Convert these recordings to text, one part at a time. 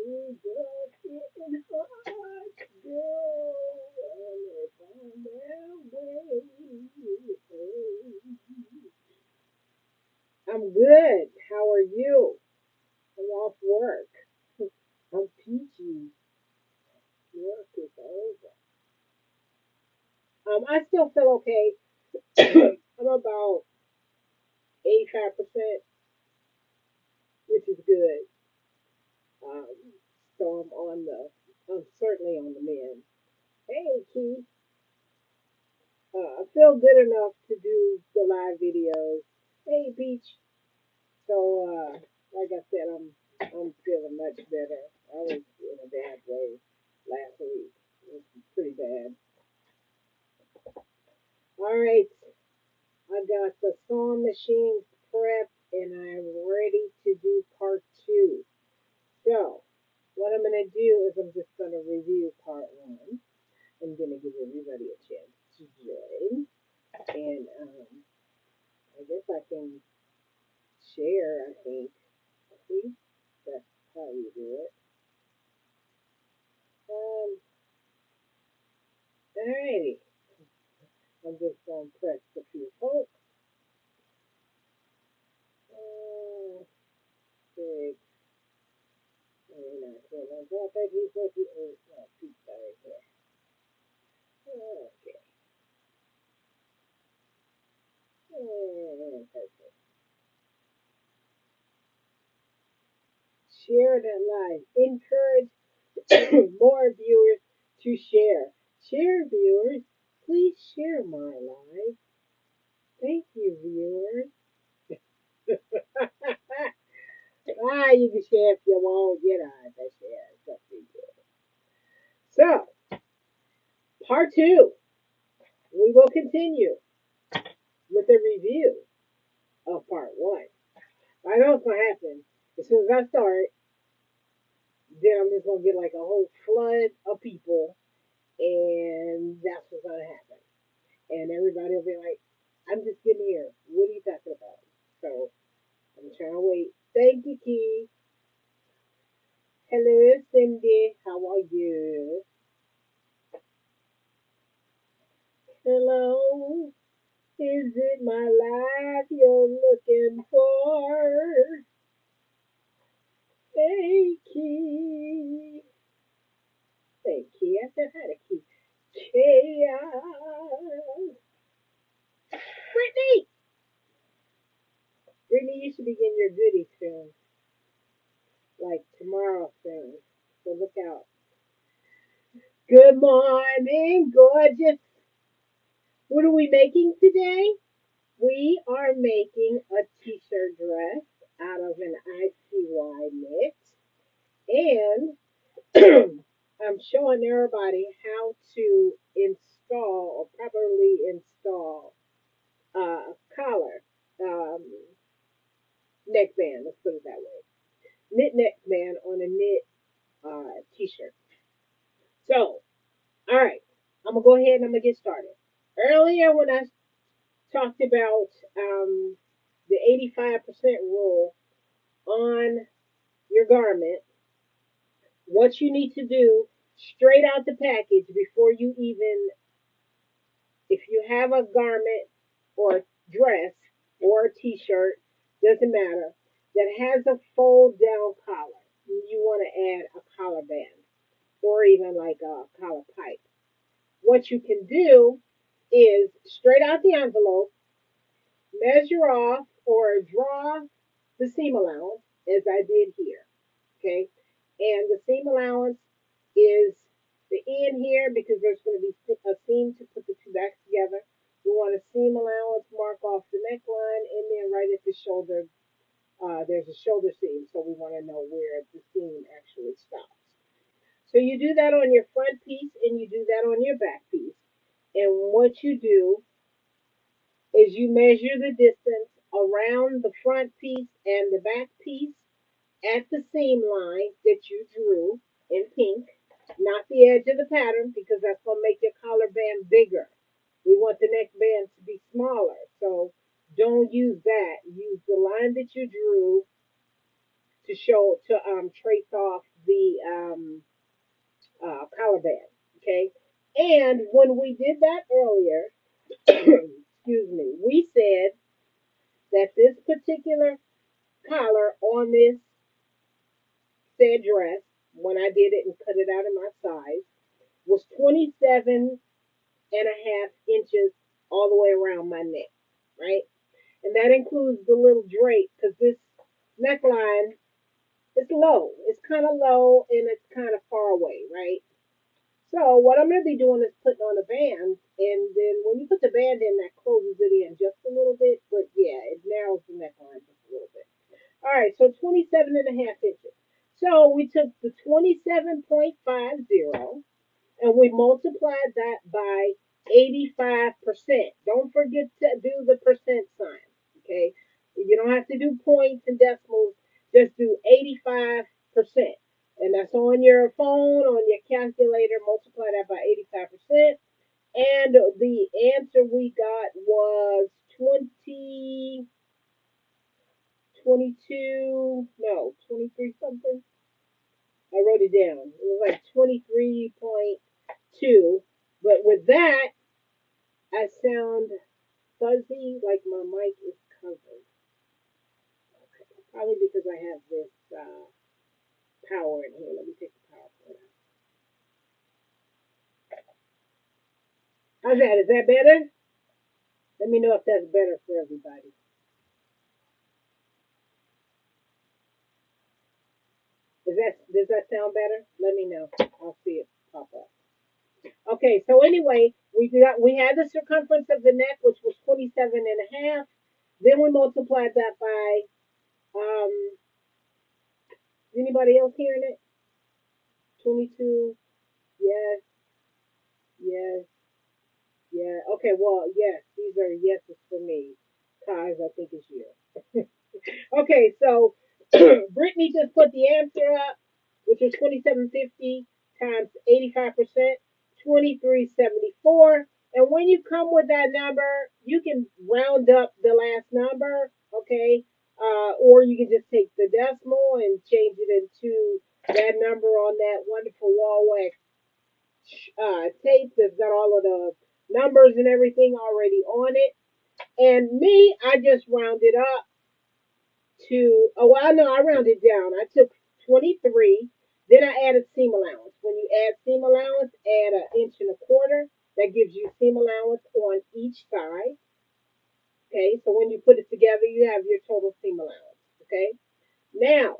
It's getting hot, girl, and it's on their way. I'm good. How are you? I'm off work. I'm peachy. Work is over. I still feel okay. I'm about 85%, which is good. Um, so I'm certainly on the mend. Hey, Keith. I feel good enough to do the live videos. Hey, Beach. So, like I said, I'm feeling much better. I was in a bad way last week. It was pretty bad. All right, I got the sewing machine prepped and I'm ready to do part two. So, what I'm going to do is I'm just going to review part one. I'm going to give everybody a chance to join. And I guess I can share, I think. I think that's how you do it. Alrighty. I'm just going to press a few folks. Big. And I can drop that he's looking at pizza right here. Okay. And perfect. Share that live. Encourage more viewers to share. Share viewers. Please share my live. Thank you, viewers. You can share if you want. You know, I share. It's up to you. So, part two. We will continue with a review of part one. I know what's gonna happen. As soon as I start, then I'm just gonna get like a whole flood of people, and that's what's gonna happen. And everybody will be like, "I'm just getting here. What are you talking about?" So I'm trying to wait. Thank you, Key. Hello, Cindy. How are you? Hello. Is it my life you're looking for? Hey, Key. Hey, Key. I said hi to Key. Chaos. Brittany! Brittany, you should be getting your goodies soon. Like tomorrow soon. So look out. Good morning, gorgeous. What are we making today? We are making a t-shirt dress out of an ICY knit. And I'm showing everybody how to install or properly install a collar um, neckband. Let's put it that way. Knit neckband on a knit t-shirt. So, all right, I'm gonna go ahead and I'm gonna get started. Earlier, when I talked about the 85% rule on your garment, what you need to do straight out the package before you even, if you have a garment or a dress or a t-shirt, doesn't matter, that has a fold down collar, you want to add a collar band or even like a collar pipe. What you can do is straight out the envelope, measure off or draw the seam allowance as I did here. Okay. And the seam allowance is the end here because there's going to be a seam to put the two backs together. We want a seam allowance mark off the neckline and then right at the shoulder, there's a shoulder seam. So we want to know where the seam actually stops. So you do that on your front piece and you do that on your back piece. And what you do is you measure the distance around the front piece and the back piece at the seam line that you drew in pink, not the edge of the pattern because that's going to make your collar band bigger. We want the neckband to be smaller, so don't use that. Use the line that you drew to show to trace off the collar band. Okay, and when we did that earlier, excuse me, we said that this particular collar on this said dress, when I did it and cut it out in my size, was 27.5 inches all the way around my neck, right? And that includes the little drape because this neckline is low. It's kind of low and it's kind of far away, right? So what I'm going to be doing is putting on a band, and then when you put the band in, that closes it in just a little bit, but yeah, it narrows the neckline just a little bit. All right, so 27.5 inches. So we took the 27.50 and we multiplied that by 85%. Don't forget to do the percent sign, okay? You don't have to do points and decimals, just do 85%. And that's on your phone, on your calculator, multiply that by 85%. And the answer we got was 20, 22, no, 23 something. I wrote it down. It was like 23.2. But with that, I sound fuzzy, like my mic is covered. Okay. Probably because I have this power in here. Let me take the power point out. How's that? Is that better? Let me know if that's better for everybody. Does that sound better? Let me know. I'll see it pop up. Okay, so anyway, we had the circumference of the neck, which was 27.5. Then we multiplied that by anybody else hearing it? 22. Yes, yes, yeah. Okay, well, yes, these are yeses for me. Ties, I think it's you. Okay, so Brittany just put the answer up, which was 2750 times 85%, 2374. And when you come with that number, you can round up the last number, okay? Or you can just take the decimal and change it into that number on that wonderful wall wax tape that's got all of the numbers and everything already on it. And me, I just rounded up to, oh, well, no, I rounded down. I took 23, then I added seam allowance. When you add seam allowance, add an inch and a quarter. That gives you seam allowance on each side. Okay, so when you put it together, you have your total seam allowance. Okay, now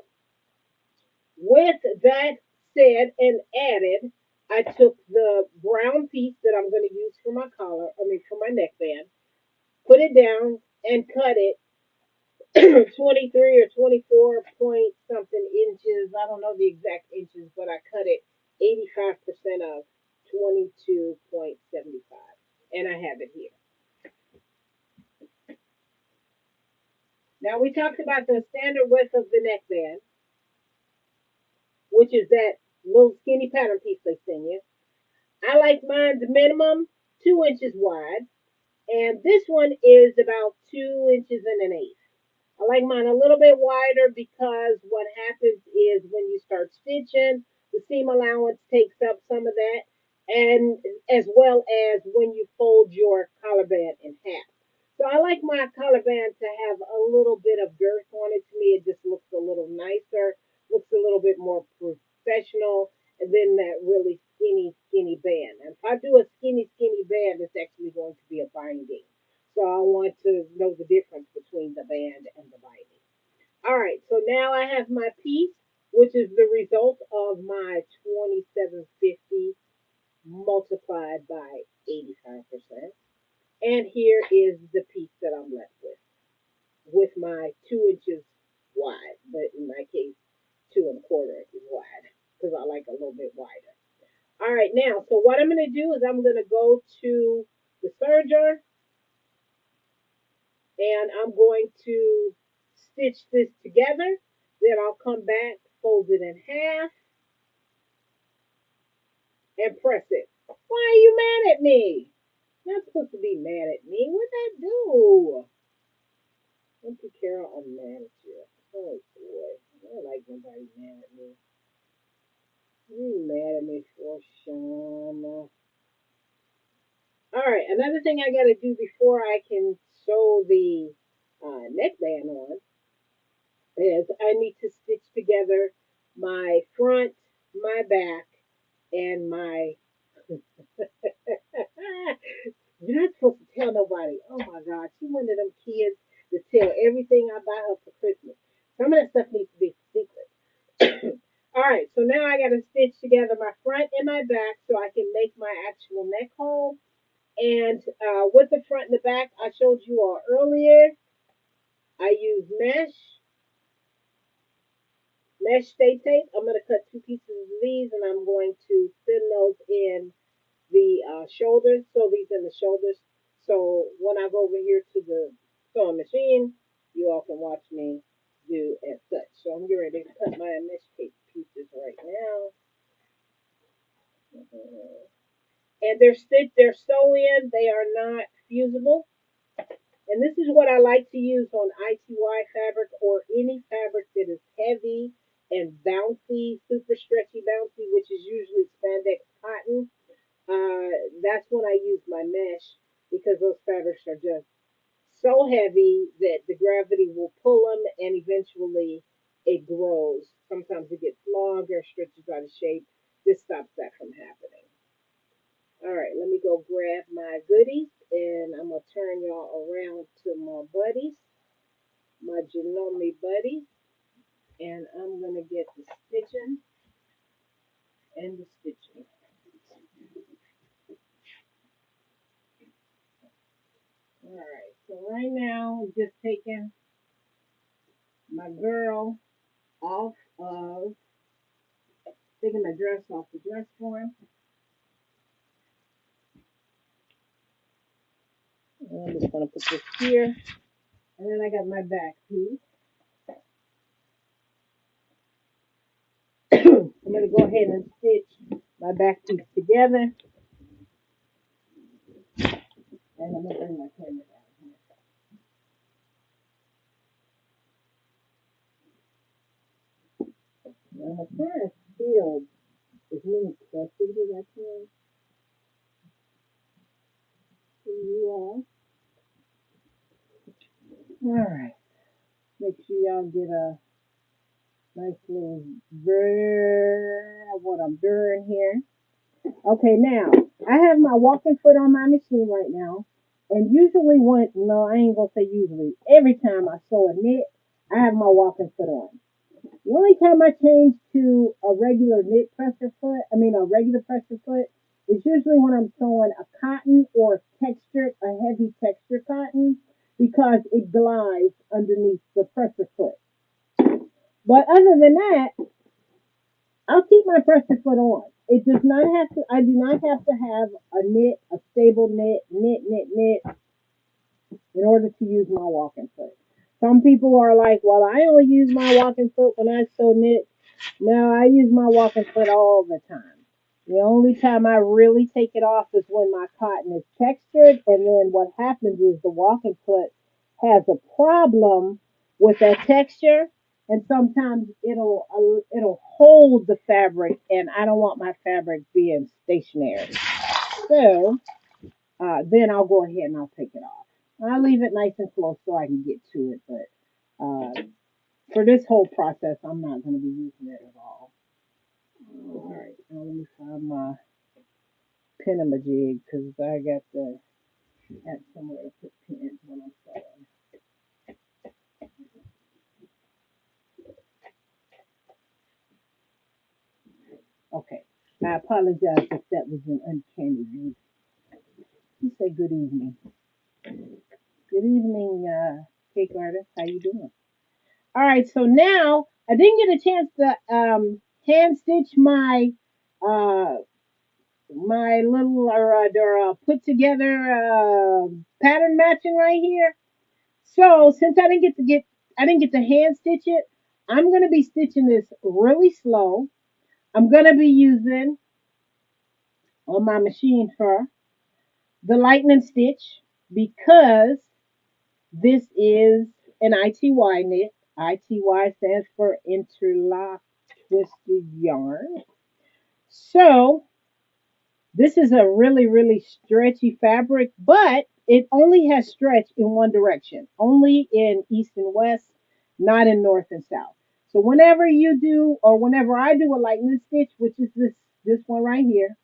with that said and added, I took the brown piece that I'm going to use for my collar, for my neckband, put it down and cut it 23 or 24 point something inches. I don't know the exact inches, but I cut it 85% of 22.75. And I have it here. Now we talked about the standard width of the neckband, which is that little skinny pattern piece they send you. I like mine's minimum 2 inches wide, and this one is about 2 inches and an eighth. I like mine a little bit wider because what happens is when you start stitching, the seam allowance takes up some of that, and as well as when you fold your collar band in half. So I like my collar band to have a little bit of girth on it. To me, it just looks a little nicer, looks a little bit more professional, and then that really skinny, skinny band. And if I do a skinny, skinny band, it's actually going to be a binding. So I want to know the difference between the band and the binding. All right, so now I have my piece, which is the result of my 2750 multiplied by 85%. And here is the piece that I'm left with my 2 inches wide, but in my case, 2 1/4 inches wide, because I like a little bit wider. All right, now, so what I'm going to do is I'm going to go to the serger, and I'm going to stitch this together. Then I'll come back, fold it in half, and press it. Why are you mad at me? You're not supposed to be mad at me. What'd I do? Don't you, Carol? I'm mad at you. Oh boy, I don't like nobody mad at me. You mad at me for Shauna. All right, another thing I got to do before I can sew the neckband on is I need to stitch together my front, my back, and my. You're not supposed to tell nobody. Oh my God, she one of them kids that tell everything I buy her for Christmas. Some of that stuff needs to be secret. All right, so now I got to stitch together my front and my back so I can make my actual neck hole. And with the front and the back, I showed you all earlier. I use mesh stay tape. I'm going to cut two pieces of these and I'm going to thin those in the shoulders. Sew these in the shoulders. So when I go over here to the sewing machine, you all can watch me do as such. So I'm getting ready to cut my mesh tape pieces right now. And they're sew in, they are not fusible. And this is what I like to use on ITY fabric or any fabric that is heavy and bouncy, super stretchy bouncy, which is usually spandex cotton. That's when I use my mesh because those fabrics are just so heavy that the gravity will pull them and eventually it grows. Sometimes it gets longer, stretches out of shape. This stops that from happening. All right, let me go grab my goodies and I'm going to turn y'all around to my buddies, my Janome buddies, and I'm going to get the stitching and the stitching. All right, so right now I'm just taking my girl off of, taking my dress off the dress form. And I'm just going to put this here. And then I got my back piece. I'm going to go ahead and stitch my back piece together. And I'm going to bring my camera down here. Now I'm trying to feel as many questions as I can for you all. All right. Make sure y'all get a nice little burr of what I'm doing here. Okay, now I have my walking foot on my machine right now. And usually no, I ain't gonna say usually. Every time I sew a knit, I have my walking foot on. The only time I change to a regular knit presser foot, a regular presser foot, is usually when I'm sewing a cotton or a heavy texture cotton, because it glides underneath the presser foot. But other than that, I'll keep my presser foot on. It does not have to, I do not have to have a stable knit in order to use my walking foot. Some people are like, well, I only use my walking foot when I sew knit. No, I use my walking foot all the time. The only time I really take it off is when my cotton is textured, and then what happens is the walking foot has a problem with that texture, and sometimes it'll hold the fabric, and I don't want my fabric being stationary. So then I'll go ahead and I'll take it off. I'll leave it nice and close so I can get to it, but for this whole process, I'm not going to be using it at all. All right, now let me find my jig because I got to have somewhere to put pins when I'm sewing. Okay, I apologize if that was an uncanny view. You say good evening. Good evening, cake artist. How you doing? All right, so now I didn't get a chance to hand stitch uh, my little put together pattern matching right here. So since I didn't get to hand stitch it, I'm gonna be stitching this really slow. I'm gonna be using on my machine for the lightning stitch because this is an ITY knit. ITY stands for interlock twisted yarn. So this is a really, really stretchy fabric, but it only has stretch in one direction, only in east and west, not in north and south. So whenever you do, or whenever I do a lightning stitch, which is this one right here,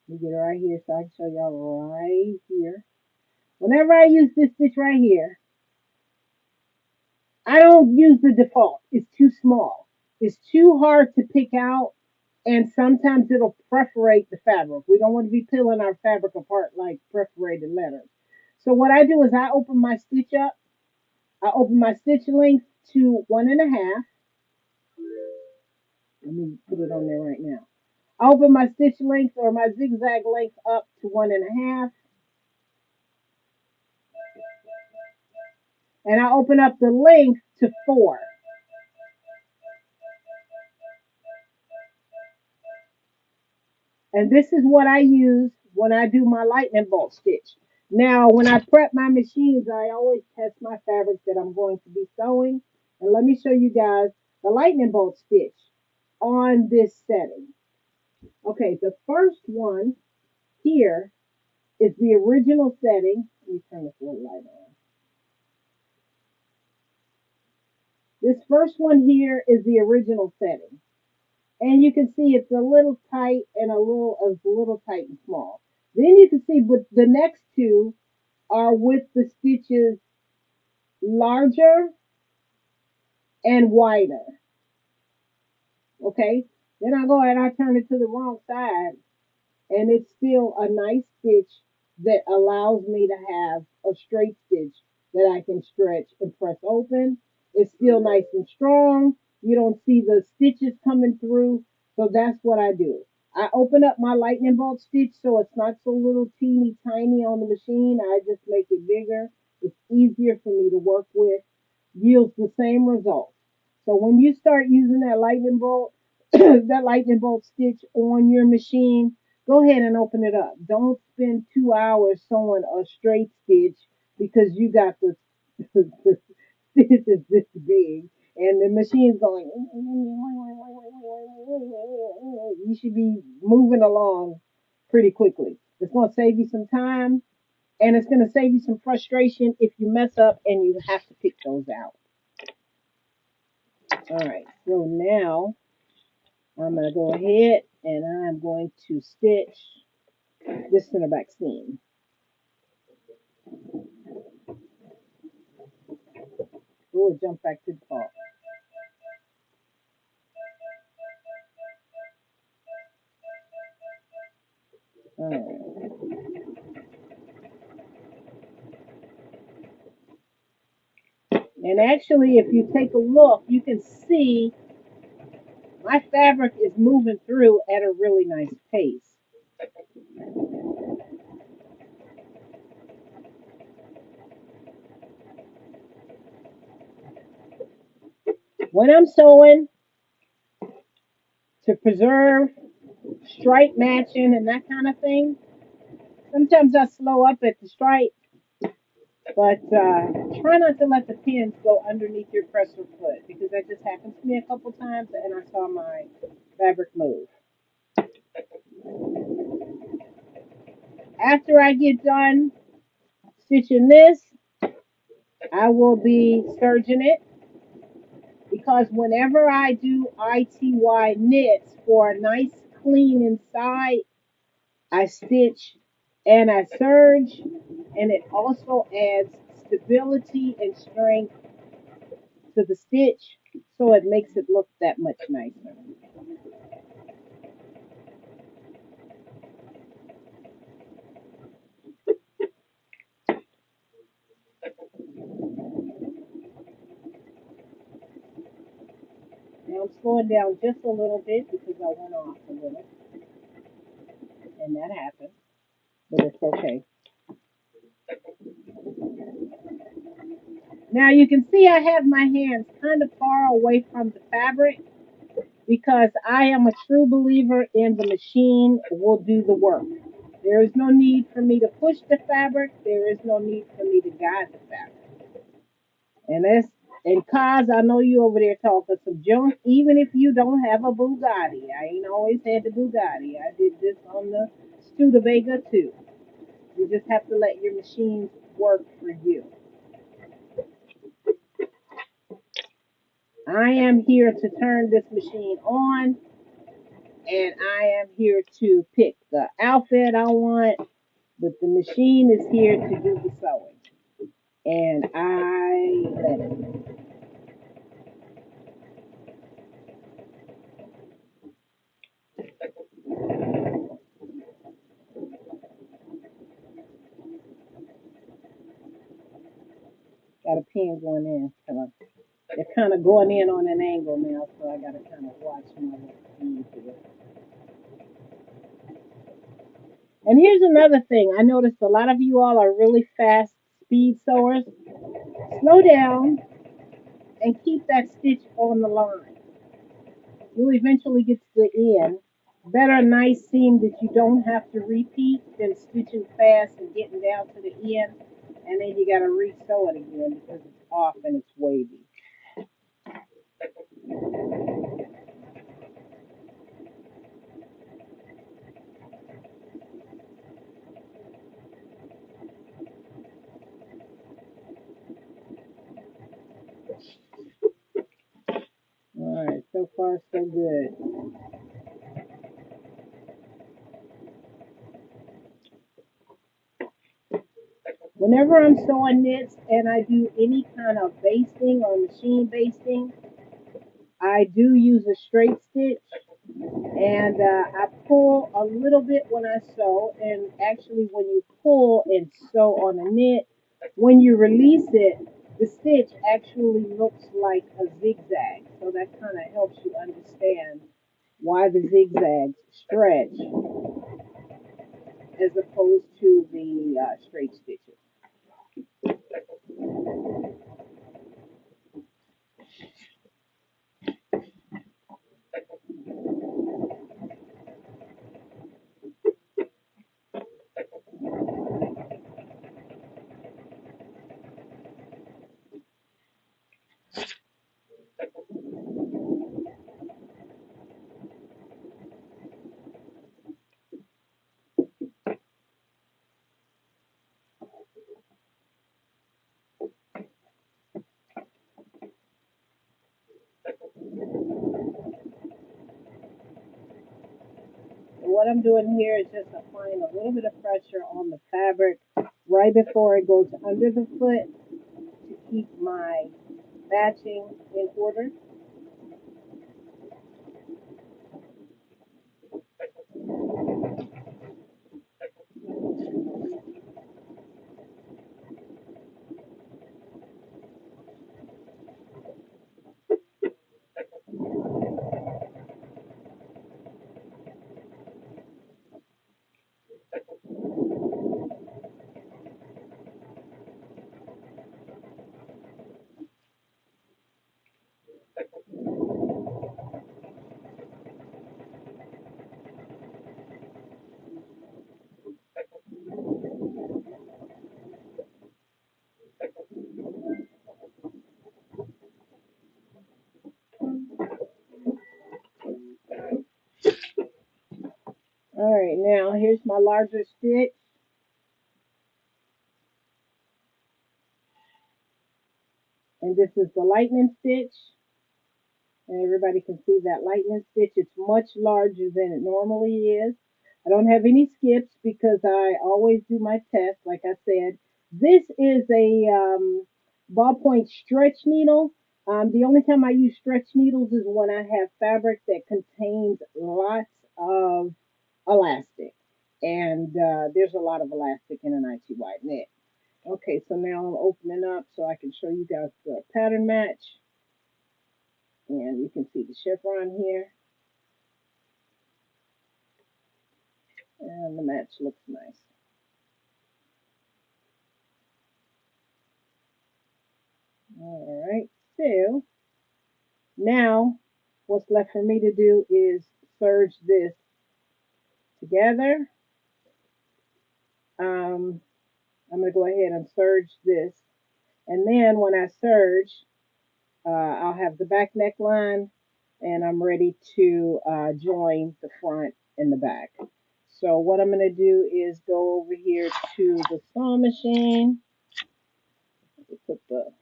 let me get it right here so I can show y'all right here. Whenever I use this stitch right here, I don't use the default. It's too small. It's too hard to pick out, and sometimes it'll perforate the fabric. We don't want to be peeling our fabric apart like perforated letters. So what I do is I open my stitch up. I open my stitch length to 1.5. Let me put it on there right now. I open my stitch length or my zigzag length up to 1.5, and I open up the length to 4. And this is what I use when I do my lightning bolt stitch. Now, when I prep my machines, I always test my fabrics that I'm going to be sewing. And let me show you guys the lightning bolt stitch on this setting. Okay, the first one here is the original setting. Let me turn this little light on. This first one here is the original setting. And you can see it's a little tight and a little tight and small. Then you can see, but the next two are with the stitches larger and wider. Okay, then I go and I turn it to the wrong side, and it's still a nice stitch that allows me to have a straight stitch that I can stretch and press open. It's still nice and strong. You don't see the stitches coming through. So that's what I do. I open up my lightning bolt stitch so it's not so little teeny tiny on the machine. I just make it bigger. It's easier for me to work with. Yields the same result. So when you start using that lightning bolt, that lightning bolt stitch on your machine, go ahead and open it up. Don't spend 2 hours sewing a straight stitch because you got the stitch is this big and the machine's going. You should be moving along pretty quickly. It's going to save you some time, and it's going to save you some frustration if you mess up and you have to pick those out. All right, so now I'm going to go ahead and I'm going to stitch this center back seam. We'll jump back to the top. All right. And actually, if you take a look, you can see my fabric is moving through at a really nice pace. When I'm sewing to preserve stripe matching and that kind of thing, sometimes I slow up at the stripe, but try not to let the pins go underneath your presser foot because that just happened to me a couple times and I saw my fabric move. After I get done stitching this, I will be serging it because whenever I do ITY knits for a nice clean inside, I stitch and I serge, and it also adds stability and strength to the stitch, so it makes it look that much nicer. Now I'm slowing down just a little bit because I went off a little, and that happened, but it's okay. Now you can see I have my hands kind of far away from the fabric because I am a true believer in the machine will do the work. There is no need for me to push the fabric. There is no need for me to guide the fabric. And And cars, I know you over there talking some junk. Even if you don't have a Bugatti, I ain't always had the Bugatti. I did this on the Studebaker too. You just have to let your machines work for you. I am here to turn this machine on, and I am here to pick the outfit I want, but the machine is here to do the sewing. And I let it. Got a pin going in. They're kind of going in on an angle now, so I got to kind of watch my speed here. And here's another thing. I noticed a lot of you all are really fast speed sewers. Slow down and keep that stitch on the line. You'll eventually get to the end. Better a nice seam that you don't have to repeat than stitching fast and getting down to the end, and then you got to re-sew it again because it's off and it's wavy. All right, so far so good. Whenever I'm sewing knits and I do any kind of basting or machine basting, I do use a straight stitch, and I pull a little bit when I sew. And actually, when you pull and sew on a knit, when you release it, the stitch actually looks like a zigzag. So that kind of helps you understand why the zigzags stretch as opposed to the straight stitches. And what I'm doing here is just applying a little bit of pressure on the fabric right before it goes under the foot to keep my batching in order. All right, now here's my larger stitch. And this is the lightning stitch. And everybody can see that lightning stitch. It's much larger than it normally is. I don't have any skips because I always do my test. Like I said, this is a ballpoint stretch needle. The only time I use stretch needles is when I have fabric that contains lots of elastic. And there's a lot of elastic in an IT wide knit. Okay, so now I'm opening up so I can show you guys the pattern match. And you can see the chevron here. And the match looks nice. All right, so now what's left for me to do is serge this together. I'm going to go ahead and serge this. And then when I serge, I'll have the back neckline, and I'm ready to join the front and the back. So what I'm going to do is go over here to the sewing machine, put the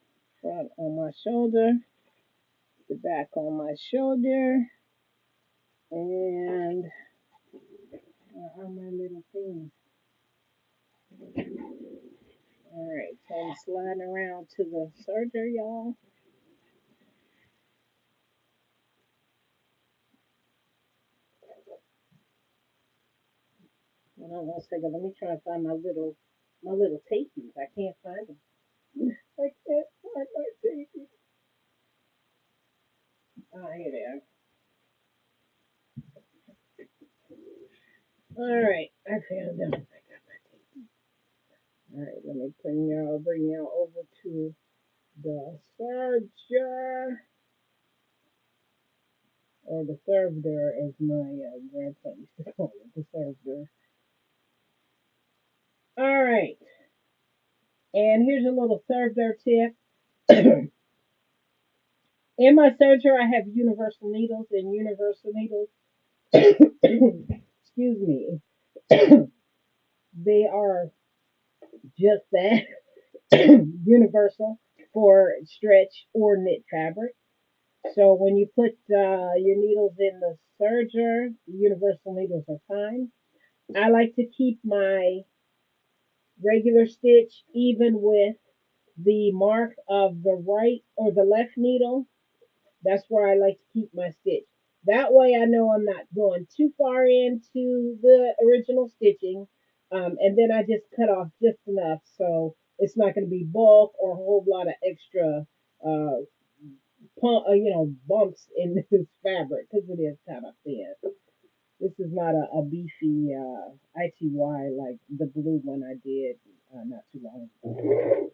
front on my shoulder, the back on my shoulder, and how are my little things? All right, so I'm sliding around to the serger, y'all. Hold on one second. Let me try to find my little tapies. I can't find them. I can't find my tapies. Oh, here they are. All right, I found them. I got my tapies. All right, let me bring y'all over to the serger, or the server, as my grandson used to call it, the server. All right, and here's a little server tip. In my serger, I have universal needles, and universal needles, excuse me, they are just that, universal for stretch or knit fabric. So when you put your needles in the serger, the universal needles are fine. I like to keep my regular stitch even with the mark of the right or the left needle. That's where I like to keep my stitch. That way I know I'm not going too far into the original stitching. And then I just cut off just enough so it's not going to be bulk or a whole lot of extra, uh, bumps in this fabric because it is kind of thin. This is not a beefy ITY like the blue one I did not too long ago.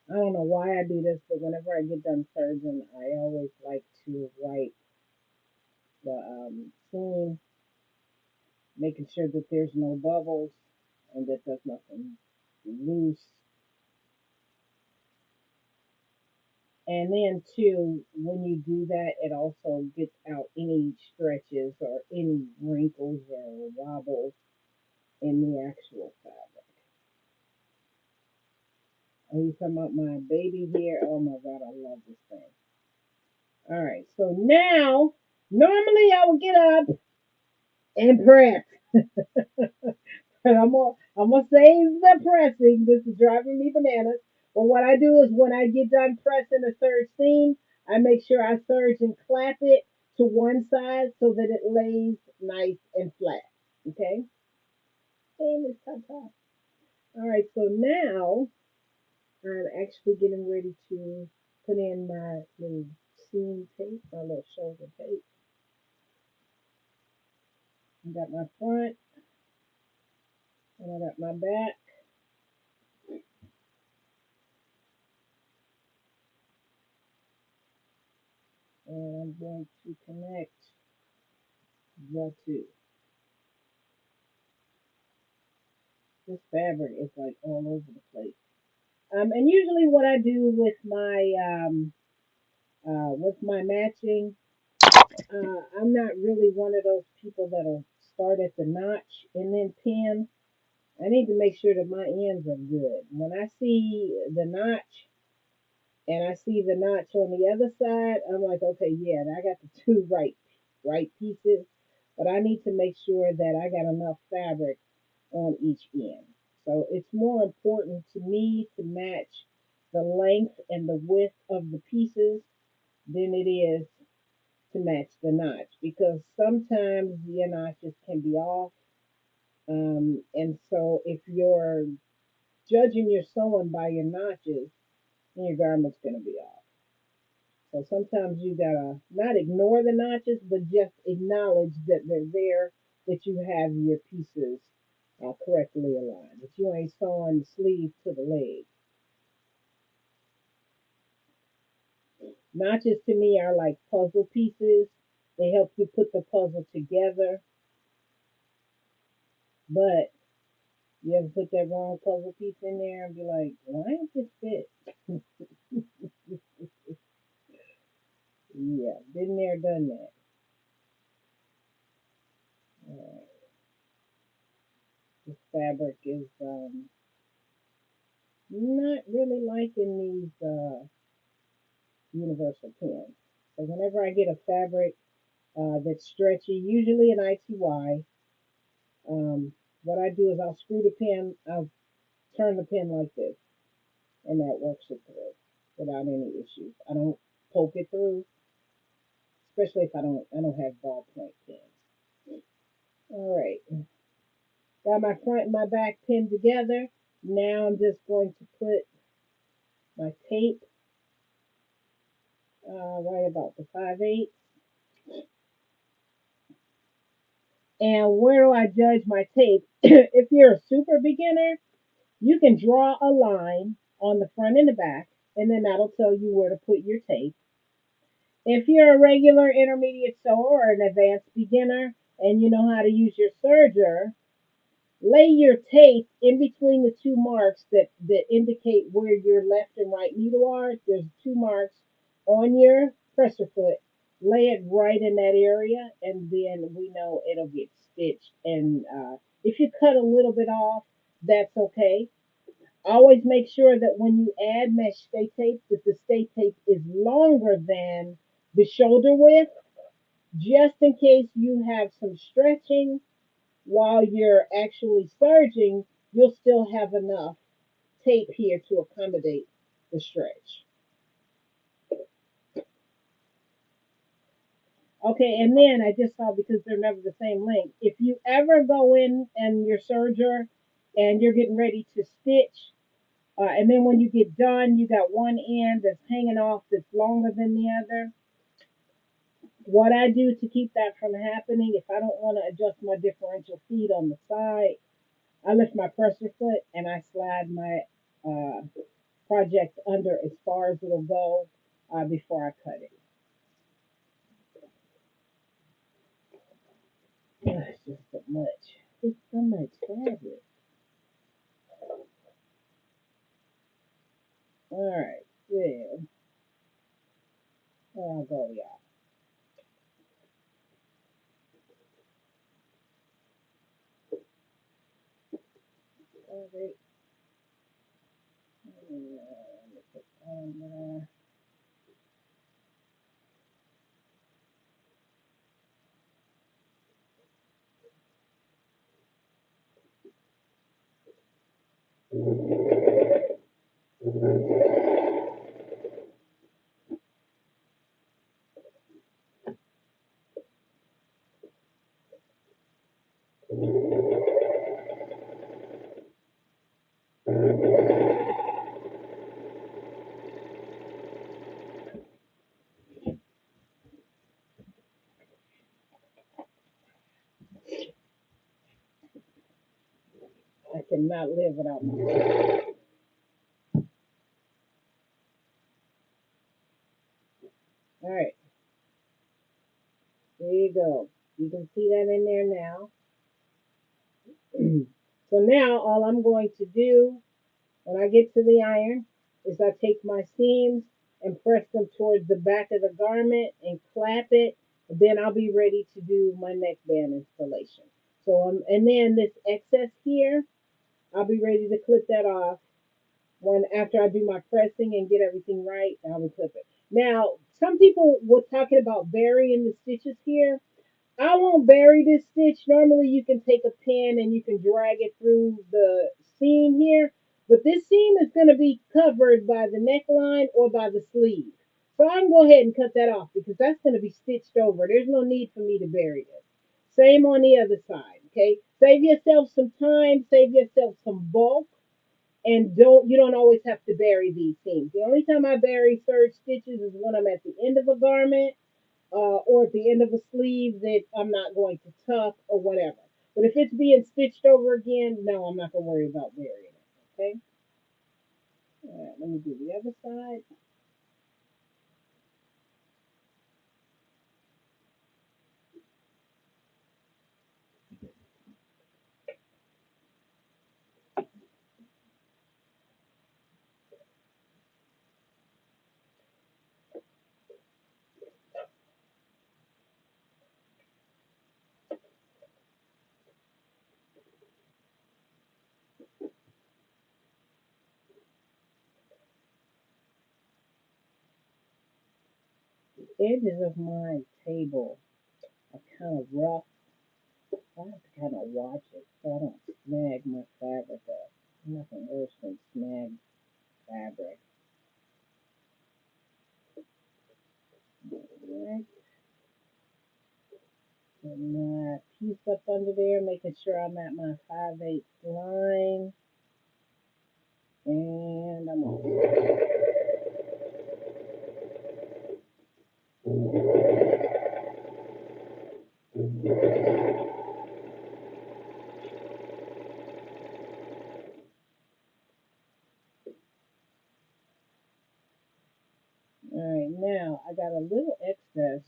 I don't know why I do this, but whenever I get done serging, I always like to wipe the seam, making sure that there's no bubbles and that there's nothing loose. And then too, when you do that, it also gets out any stretches or any wrinkles or wobbles in the actual fabric. Are you talking about my baby here? Oh my God, I love this thing. All right, so now, normally I would get up and press. And I'm gonna save the pressing. This is driving me bananas. But what I do is when I get done pressing the third seam, I make sure I serge and clap it to one side so that it lays nice and flat. Okay? Hey, Miss Tata. All right, so now I'm actually getting ready to put in my little seam tape, my little shoulder tape. I got my front and I got my back. I'm going to connect the two. This fabric is like all over the place. And usually what I do with my matching, I'm not really one of those people that'll start at the notch and then pin. I need to make sure that my ends are good. When I see the notch and I see the notch on the other side, I'm like, okay, yeah, I got the two right pieces, but I need to make sure that I got enough fabric on each end. So it's more important to me to match the length and the width of the pieces than it is to match the notch because sometimes your notches can be off. And so if you're judging your sewing by your notches, then your garment's going to be off. So sometimes you gotta not ignore the notches, but just acknowledge that they're there, that you have your pieces correctly aligned, that you ain't sewing the sleeve to the leg. Notches to me are like puzzle pieces. They help you put the puzzle together, but you ever put that wrong puzzle piece in there and be like, why ain't this fit? Yeah, been there, done that. Alright, this fabric is not really liking these universal pins. So whenever I get a fabric that's stretchy, usually an ITY, what I do is I'll screw the pin, I'll turn the pin like this, and that works it through without any issues. I don't poke it through, especially if I don't have ballpoint pins. All right, got my front and my back pinned together. Now I'm just going to put my tape right about the 5/8. And where do I judge my tape? If you're a super beginner, you can draw a line on the front and the back, and then that'll tell you where to put your tape. If you're a regular intermediate sewer or an advanced beginner and you know how to use your serger, lay your tape in between the two marks that indicate where your left and right needle are. There's two marks on your presser foot. Lay it right in that area, and then we know it'll get stitched. And if you cut a little bit off, that's okay. Always make sure that when you add mesh stay tape, that the stay tape is longer than the shoulder width, just in case you have some stretching while you're actually serging, you'll still have enough tape here to accommodate the stretch. Okay, and then I just saw because they're never the same length. If you ever go in and your serger and you're getting ready to stitch, and then when you get done, you got one end that's hanging off that's longer than the other. What I do to keep that from happening, if I don't want to adjust my differential feet on the side, I lift my presser foot and I slide my uh, project under as far as it'll go before I cut it. It's just so much. It's so much fabric. All right, so there I'll go, y'all. All right. Let me put that on there. I cannot live without my. All right. There you go. You can see that in there now. So now all I'm going to do when I get to the iron is I take my seams and press them towards the back of the garment and clap it. Then I'll be ready to do my neckband installation. So and then this excess here, I'll be ready to clip that off when after I do my pressing and get everything right. I will clip it. Now, some people were talking about burying the stitches here. I won't bury this stitch. Normally you can take a pin and you can drag it through the seam here, but this seam is going to be covered by the neckline or by the sleeve. So I can go ahead and cut that off because that's going to be stitched over. There's no need for me to bury this. Same on the other side, okay? Save yourself some time, save yourself some bulk, and you don't always have to bury these seams. The only time I bury serge stitches is when I'm at the end of a garment or at the end of a sleeve that I'm not going to tuck or whatever. But if it's being stitched over again, no, I'm not going to worry about burying it. Okay? All right, let me do the other side. The edges of my table are kind of rough. I have to kind of watch it so I don't snag my fabric up. Nothing worse than snag fabric. Alright. Put my piece up under there, making sure I'm at my 5/8 line. And I'm on. Alright, now I got a little excess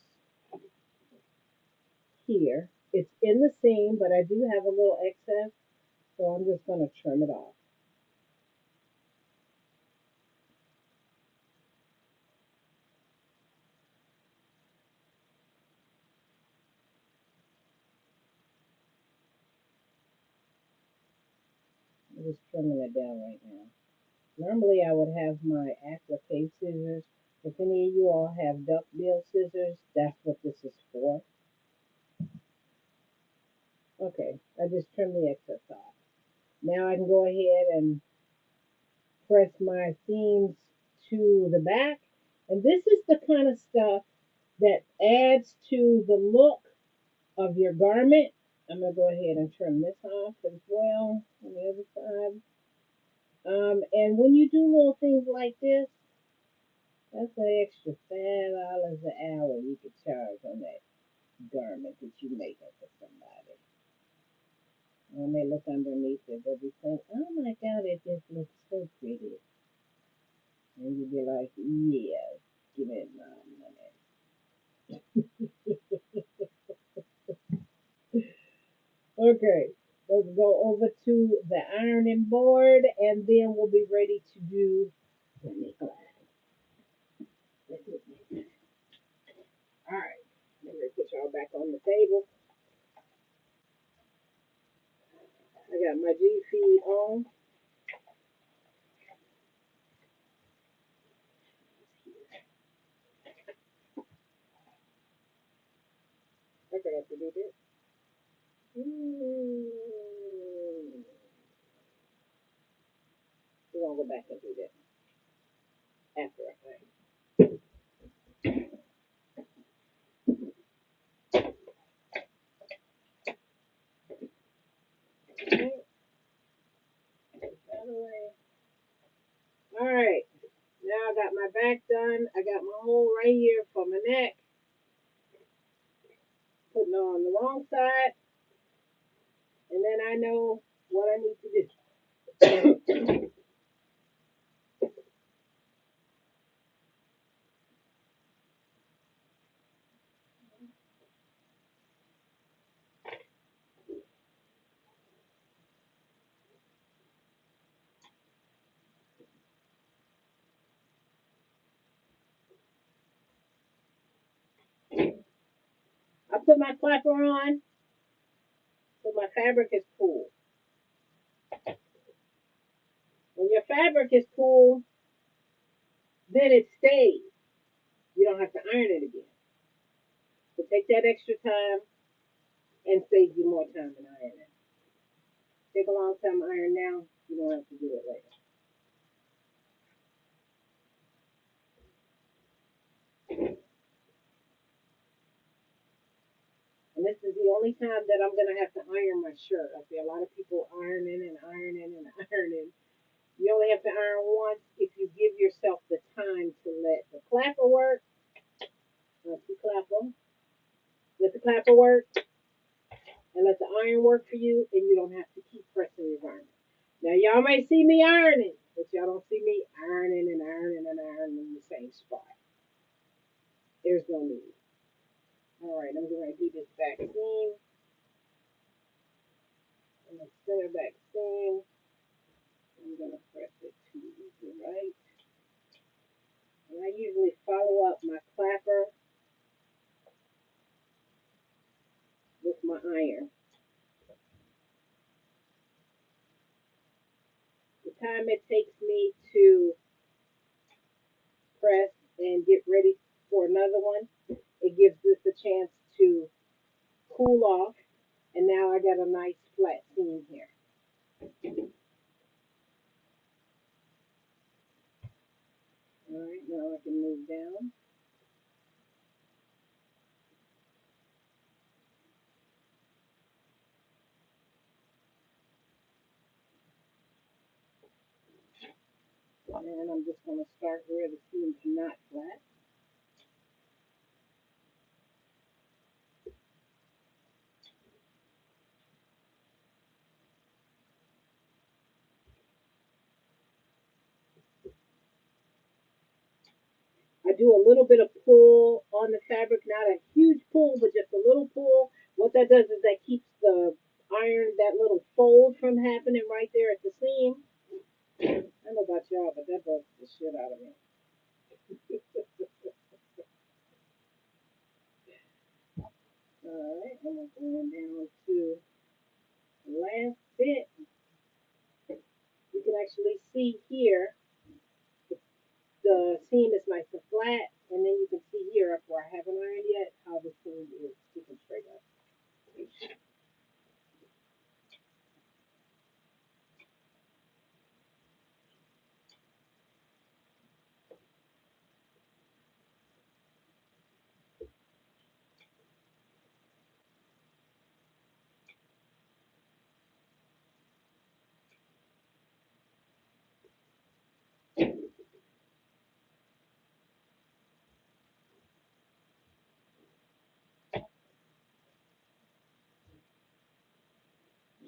here. It's in the seam, but I do have a little excess, so I'm just going to trim it off. I'm just trimming it down right now. Normally I would have my applique scissors. If any of you all have duckbill scissors, that's what this is for. Okay, I just trimmed the excess off. Now I can go ahead and press my seams to the back. And this is the kind of stuff that adds to the look of your garment. I'm going to go ahead and trim this off as well on the other side. And when you do little things like this, that's an extra $5 an hour you could charge on that garment that you make up for somebody. When they look underneath it, they'll be saying, "Oh my God, it just looks so pretty." And you'll be like, "Yeah, give me my money." Okay, let's go over to the ironing board and then we'll be ready to do the neckline. All right, let me put y'all back on the table. I got my G feed on. I forgot to do this. We're gonna go back and do that after I find. Okay, that away. All right, now I got my back done. I got my hole right here for my neck. Putting it on the wrong side, and then I know what I need to do. put my clapper on so my fabric is cool. When your fabric is cool, then it stays. You don't have to iron it again. So take that extra time and save you more time in ironing. Take a long time to iron now. You don't have to do it later. And this is the only time that I'm going to have to iron my shirt. I see a lot of people ironing and ironing and ironing. You only have to iron once if you give yourself the time to let the clapper work. Let the clapper, let the clapper work, and let the iron work for you, and you don't have to keep pressing your garment. Now, y'all may see me ironing, but y'all don't see me ironing and ironing and ironing in the same spot. There's no need. All right, I'm going to do this back seam. And the center back seam. I'm going to press it to the right. And I usually follow up my clapper with my iron. The time it takes me to press and get ready for another one, it gives this a chance to cool off. And now I got a nice flat seam here. All right, now I can move down. And I'm just going to start where the seam's not flat. I do a little bit of pull on the fabric, not a huge pull, but just a little pull. What that does is that keeps the iron, that little fold from happening right there at the seam. I don't know about y'all, but that bugs the shit out of me. All right, and I'm going down to the last bit. You can actually see here the seam is nice and flat, and then you can see here up where I haven't ironed yet how the seam is sticking straight up.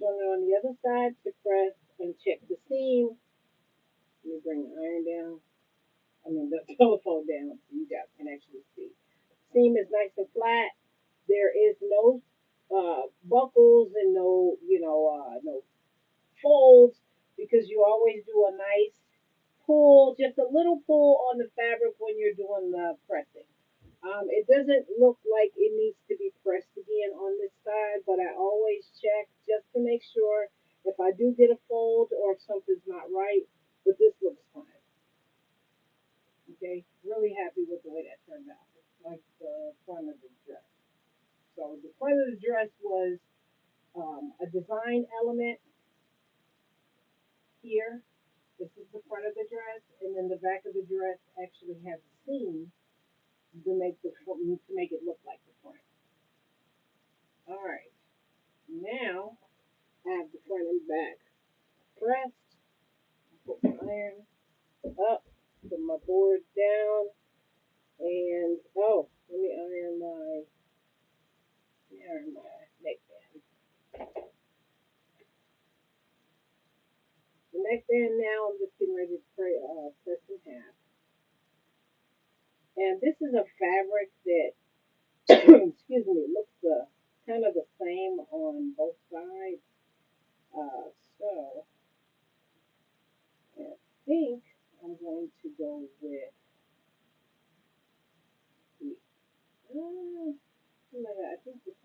So now on the other side to press and check the seam. Let me bring the iron down. I mean the telephone down so you guys can actually see. Seam is nice and flat. There is no buckles and no, no folds because you always do a nice pull, just a little pull on the fabric when you're doing the pressing. It doesn't look like it needs to be pressed again on this side, but I always check just to make sure if I do get a fold or if something's not right, but this looks fine. Okay, really happy with the way that turned out. It's like the front of the dress. So the front of the dress was a design element here. This is the front of the dress, and then the back of the dress actually has a seam to make it look like the front. All right, now I have the front and back pressed. Put my iron up, put my board down, and oh, let me iron my neckband. The neckband now I'm just getting ready to press in half. And this is a fabric that excuse me, looks kind of the same on both sides. So I think I'm going to go with the. I think this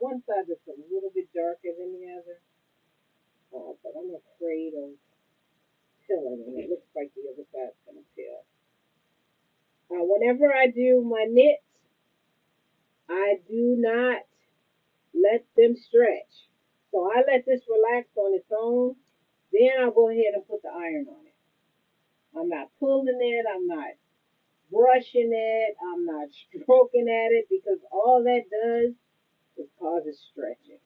one side that's a little bit darker than the other, but I'm afraid of pilling, and it looks like the other side's gonna pill. Whenever I do my knits, I do not let them stretch. So I let this relax on its own. Then I'll go ahead and put the iron on it. I'm not pulling it. I'm not brushing it. I'm not stroking at it because all that does is causes stretching.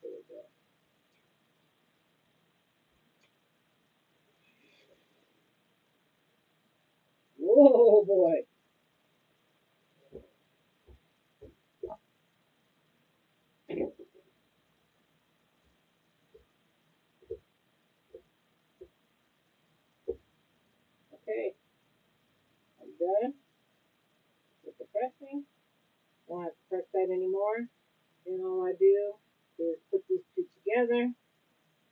There we go. Whoa, boy. Okay, I'm done with the pressing. Don't have to press that anymore. And all I do is put these two together.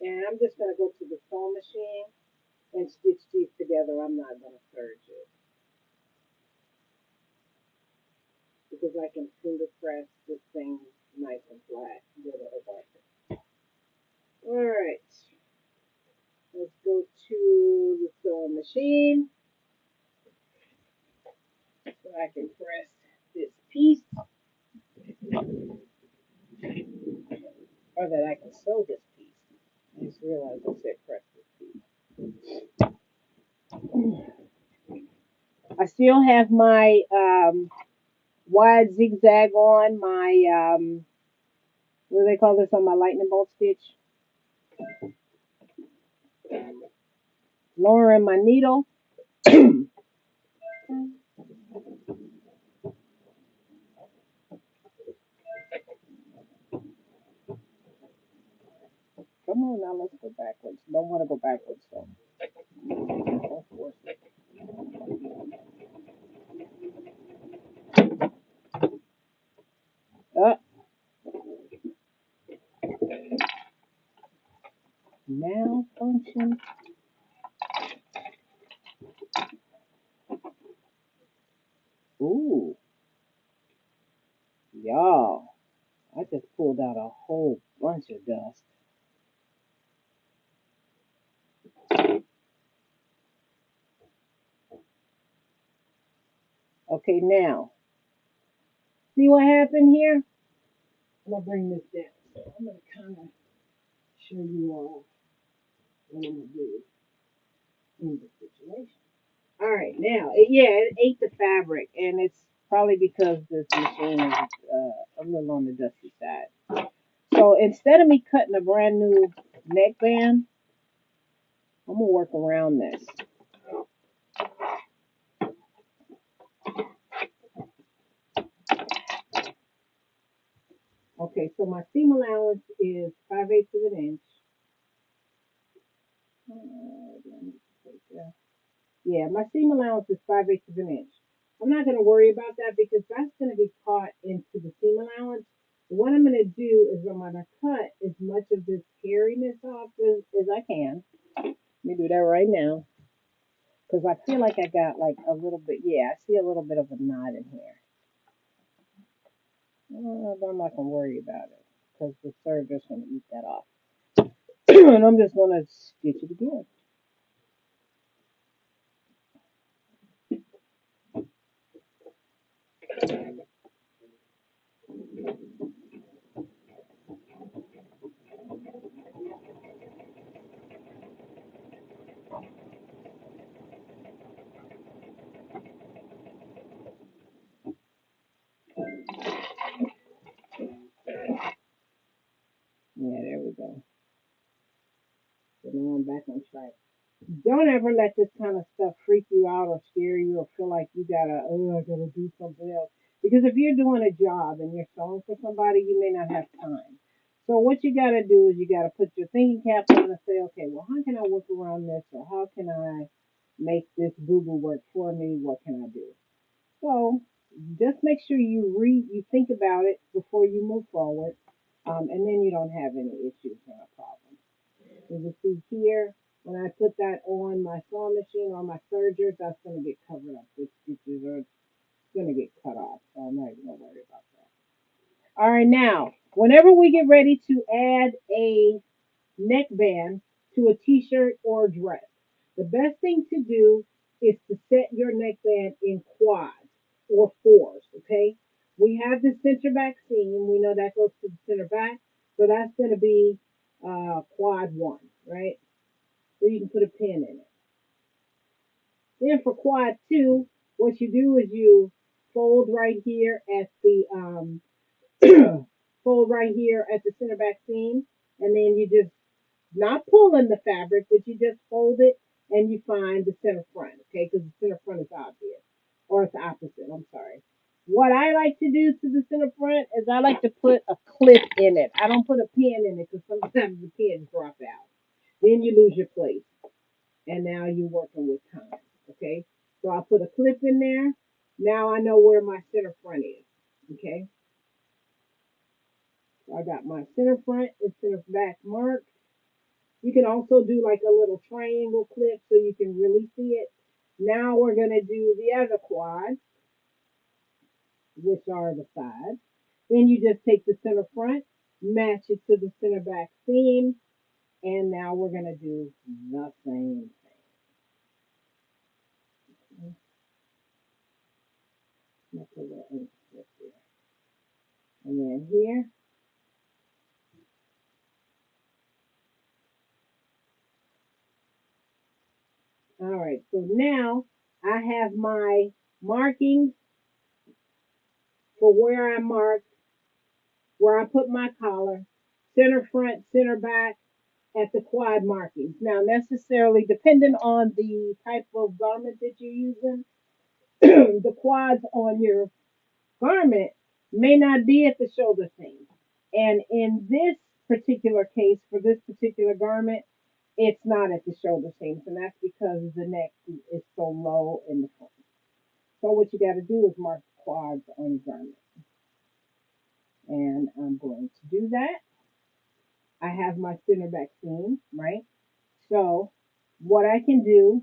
And I'm just going to go to the sewing machine and stitch these together. I'm not going to serge it because I can finger press this thing nice and flat with a All right, let's go to the sewing machine so I can press this piece, or that I can sew this piece. I just realized I said press this piece. I still have my wide zigzag on, my what do they call this on my lightning bolt stitch? Lowering my needle. Come on now, let's go backwards. Don't want to go backwards though. Don't force it. Malfunction. Ooh, y'all. I just pulled out a whole bunch of dust. Okay, now, see what happened here? I'm going to bring this down. So I'm going to kind of show you all what I'm going to do in this situation. All right, now, it ate the fabric, and it's probably because this machine is a little on the dusty side. So instead of me cutting a brand new neckband, I'm going to work around this. Okay, so my seam allowance is 5/8 of an inch. Yeah, my seam allowance is 5/8 of an inch. I'm not going to worry about that because that's going to be caught into the seam allowance. What I'm going to do is I'm going to cut as much of this hairiness off as I can. Let me do that right now because I feel like I got like a little bit, yeah, I see a little bit of a knot in here. But I'm not going to worry about it because the serger's going to eat that off. And I'm just going to stitch it again. Yeah, there we go. So now I'm back on track. Don't ever let this kind of stuff freak you out or scare you or feel like you gotta, oh, I gotta do something else. Because if you're doing a job and you're sewing for somebody, you may not have time. So what you gotta do is you gotta put your thinking cap on and say, okay, well, how can I work around this, or how can I make this boo-boo work for me? What can I do? So just make sure you think about it before you move forward, and then you don't have any issues or problems. As you see here, when I put that on my sewing machine or my serger, that's going to get covered up with stitches or gonna get cut off, so I'm not even gonna worry about that. All right, now, whenever we get ready to add a neckband to a t-shirt or dress, the best thing to do is to set your neckband in quads or fours, okay? We have the center back seam. We know that goes to the center back, so that's going to be quad one, right? So you can put a pin in it. Then for quad two, what you do is you fold right here at the fold right here at the center back seam, and then you just not pulling the fabric, but you just fold it and you find the center front, okay? Because the center front is obvious, or it's opposite. I'm sorry. What I like to do to the center front is I like to put a clip in it. I don't put a pin in it because sometimes the pins drop out. Then you lose your place, and now you're working with time, okay? So I put a clip in there. Now I know where my center front is, okay? So I got my center front and center back marked. You can also do like a little triangle clip so you can really see it. Now we're going to do the other quad, which are the sides. Then you just take the center front, match it to the center back seam, and now we're going to do the same thing. Let's put a little ink strip there. And then here. All right, so now I have my markings for where I marked, where I put my collar, center front, center back, at the quad markings. Now, necessarily, depending on the type of garment that you're using, the quads on your garment may not be at the shoulder seam. And in this particular case, for this particular garment, it's not at the shoulder seams, and that's because the neck is so low in the front. So what you got to do is mark the quads on your garment. And I'm going to do that. I have my center back seam, right? So what I can do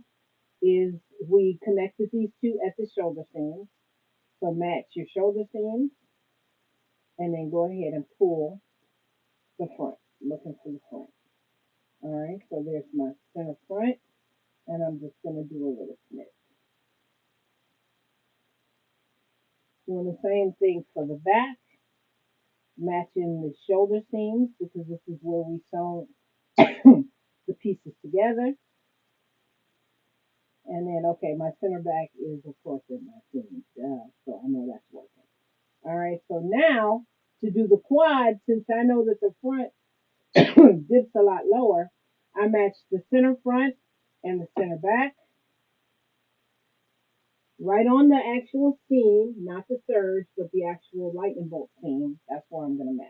is we connected these two at the shoulder seam. So match your shoulder seam and then go ahead and pull the front, looking for the front. All right, so there's my center front, and I'm just going to do a little snip. Doing the same thing for the back, matching the shoulder seams because this is where we sew the pieces together. And then, okay, my center back is, of course, in my seams, so I know that's working. All right, so now to do the quad, since I know that the front dips a lot lower, I match the center front and the center back right on the actual seam, not the serge, but the actual lightning bolt seam. That's where I'm going to match.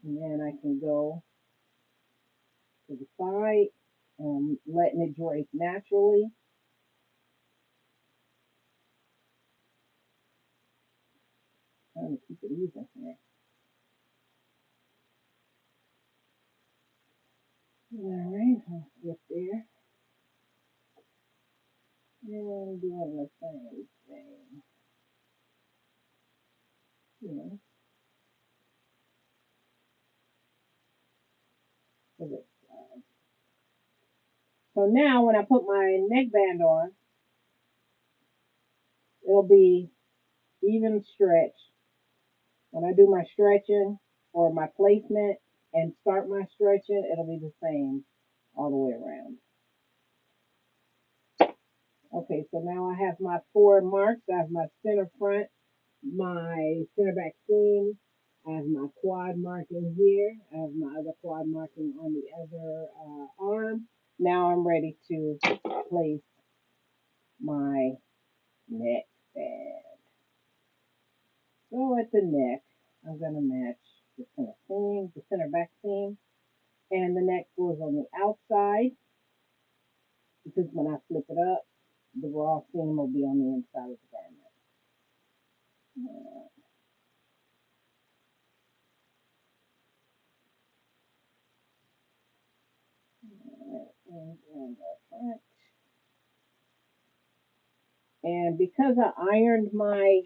And then I can go to the side and letting it drape naturally. Trying to keep it even here. All right, I'll get there. And doing the same thing. Here for this side. So now when I put my neckband on, it'll be even stretch. When I do my stretching or my placement and start my stretching, it'll be the same all the way around. Okay, so now I have my four marks. I have my center front, my center back seam. I have my quad marking here. I have my other quad marking on the other arm. Now I'm ready to place my neck band. So at the neck, I'm going to match the center seam, the center back seam, and the neck goes on the outside because when I flip it up, the raw seam will be on the inside of the garment. front. And because I ironed my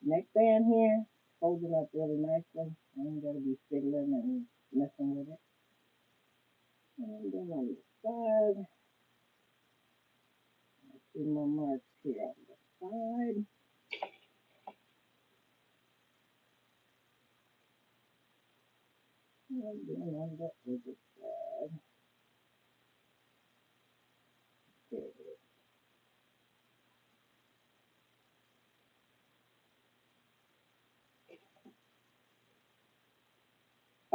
neckband here, holding up really nicely, I ain't gotta be fiddling and messing with it. And then on the side, a few more marks here on the side. And then on the other side. There it is.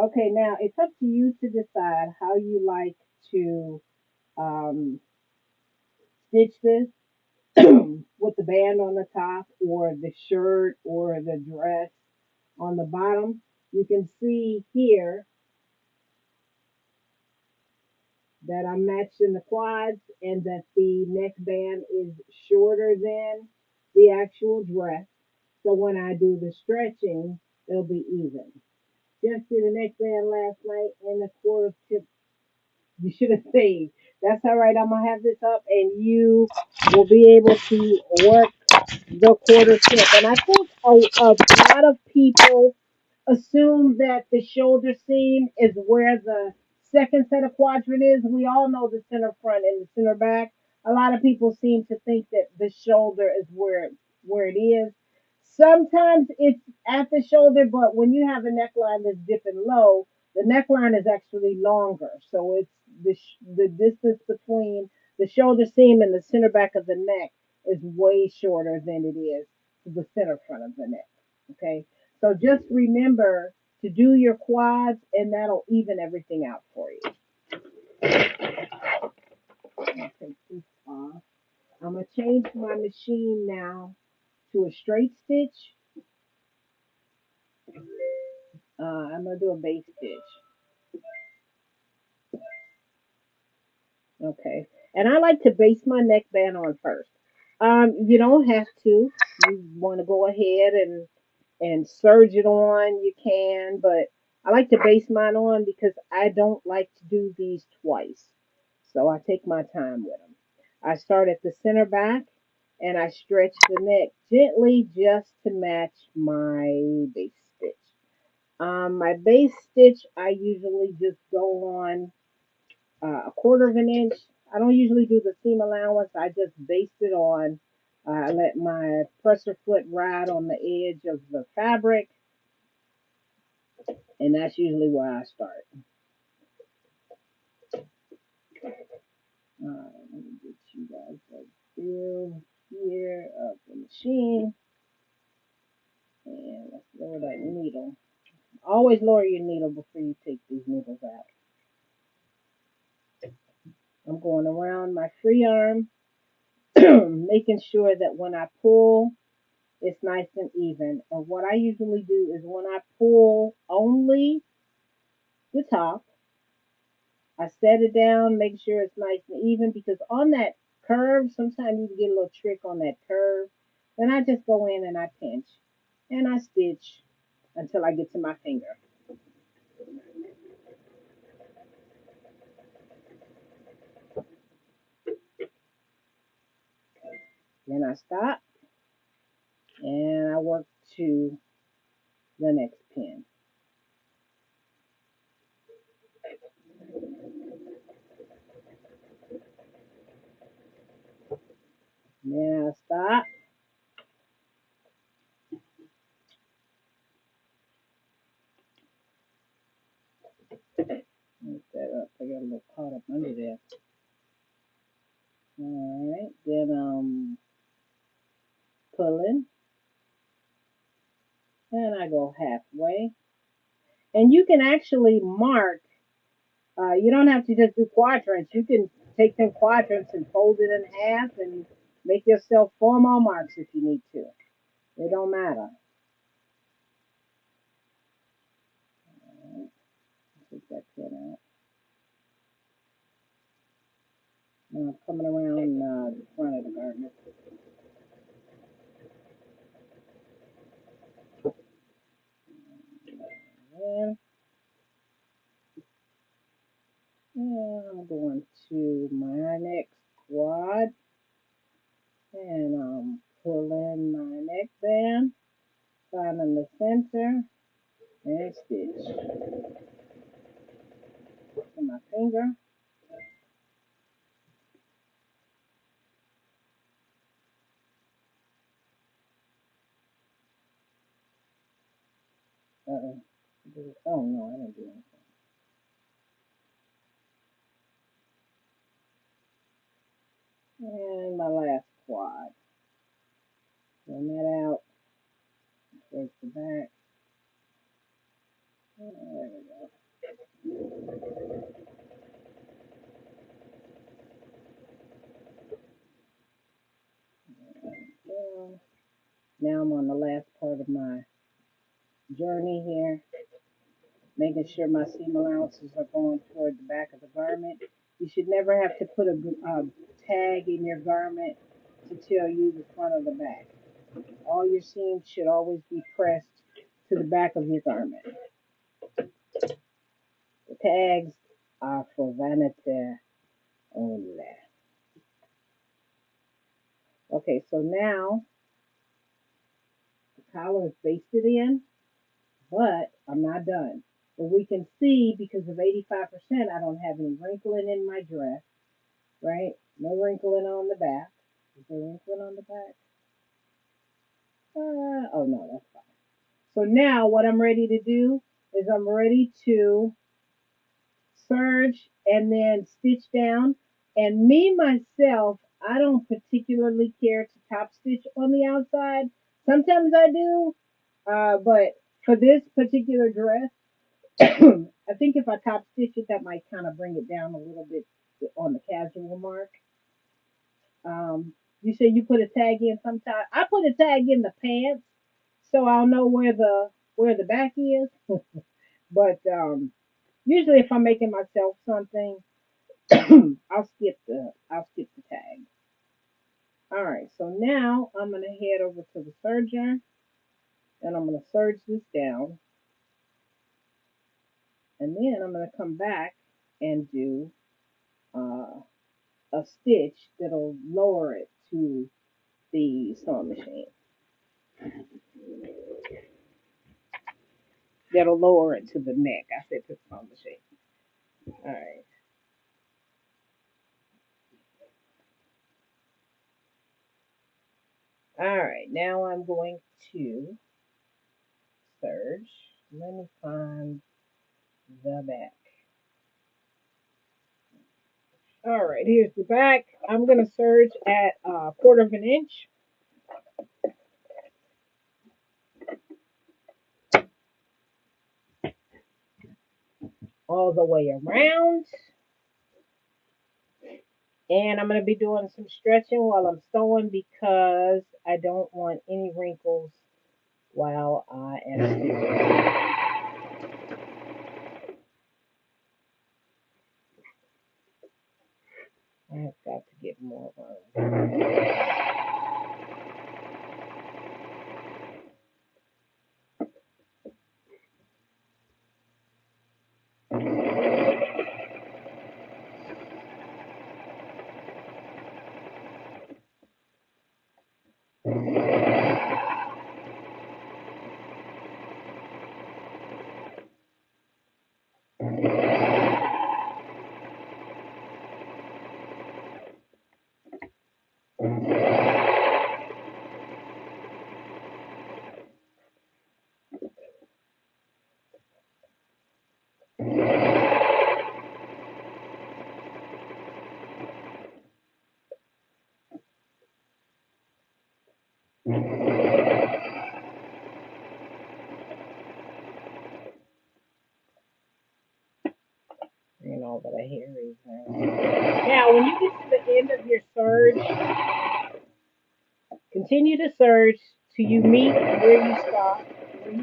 Okay, now it's up to you to decide how you like to um, stitch this with the band on the top or the shirt or the dress on the bottom. You can see here that I'm matching the quads and that the neckband is shorter than the actual dress. So when I do the stretching, it'll be even. Just did a neckband last night and the quarter tip you should have saved. That's all right. I'm gonna have this up, and you will be able to work the quarter tip. And I think a lot of people assume that the shoulder seam is where the second set of quadrant is. We all know the center front and the center back. A lot of people seem to think that the shoulder is where it is. Sometimes it's at the shoulder, but when you have a neckline that's dipping low, the neckline is actually longer. So it's the distance between the shoulder seam and the center back of the neck is way shorter than it is to the center front of the neck. Okay. So just remember to do your quads and that'll even everything out for you. I'll take this off. I'm going to change my machine now to a straight stitch. I'm going to do a base stitch. Okay. And I like to base my neckband on first. You don't have to. You want to go ahead and serge it on, you can, but I like to base mine on because I don't like to do these twice. So I take my time with them. I start at the center back and I stretch the neck gently just to match my base stitch. My base stitch, I usually just go on a quarter of an inch. I don't usually do the seam allowance. I just baste it on. I let my presser foot ride on the edge of the fabric, and that's usually where I start. Let me get you guys a feel here of the machine, and let's lower that needle. Always lower your needle before you take these needles out. I'm going around my free arm, making sure that when I pull, it's nice and even. And what I usually do is when I pull only the top, I set it down, make sure it's nice and even because on that curve, sometimes you can get a little trick on that curve. Then I just go in and I pinch and I stitch until I get to my finger. Then I stop and I work to the next pin. Then I stop. Lift that up. I got a little caught up under there. Alright, then I'm pulling and I go halfway. And you can actually mark, you don't have to just do quadrants. You can take them quadrants and fold it in half and make yourself 4 more marks if you need to. It don't matter. Alright, take that pin out. Now I'm coming around the front of the garment. And I'm going the center and stitch. With my finger. Uh-oh. Oh no, I didn't do anything. And my last quad. Run that out. There's the back. There we go. Now I'm on the last part of my journey here, making sure my seam allowances are going toward the back of the garment. You should never have to put a tag in your garment to tell you the front or the back. All your seams should always be pressed to the back of your garment. The tags are for vanity only. Okay, so now the collar is basted in, but I'm not done. But we can see because of 85%, I don't have any wrinkling in my dress, right? No wrinkling on the back. Is there wrinkling on the back? Oh no, that's fine. So now what I'm ready to do is I'm ready to serge and then stitch down. And me, myself, I don't particularly care to top stitch on the outside. Sometimes I do, but for this particular dress, I think if I top stitch it, that might kind of bring it down a little bit on the casual mark. You say you put a tag in sometime. I put a tag in the pants so I'll know where the back is. But usually if I'm making myself something, I'll skip the tag. All right, so now I'm gonna head over to the serger and I'm gonna serge this down, and then I'm gonna come back and do a stitch that'll lower it to the sewing machine. That'll lower it to the neck. I said to the sewing machine. All right. All right, now I'm going to serge. Let me find the back. All right, here's the back. I'm going to serge at a quarter of an inch. All the way around. And I'm going to be doing some stretching while I'm sewing because I don't want any wrinkles while I am stitching. I've got to get more room. And all that I hear is now when you get to the end of your serge, continue to serge till you meet where you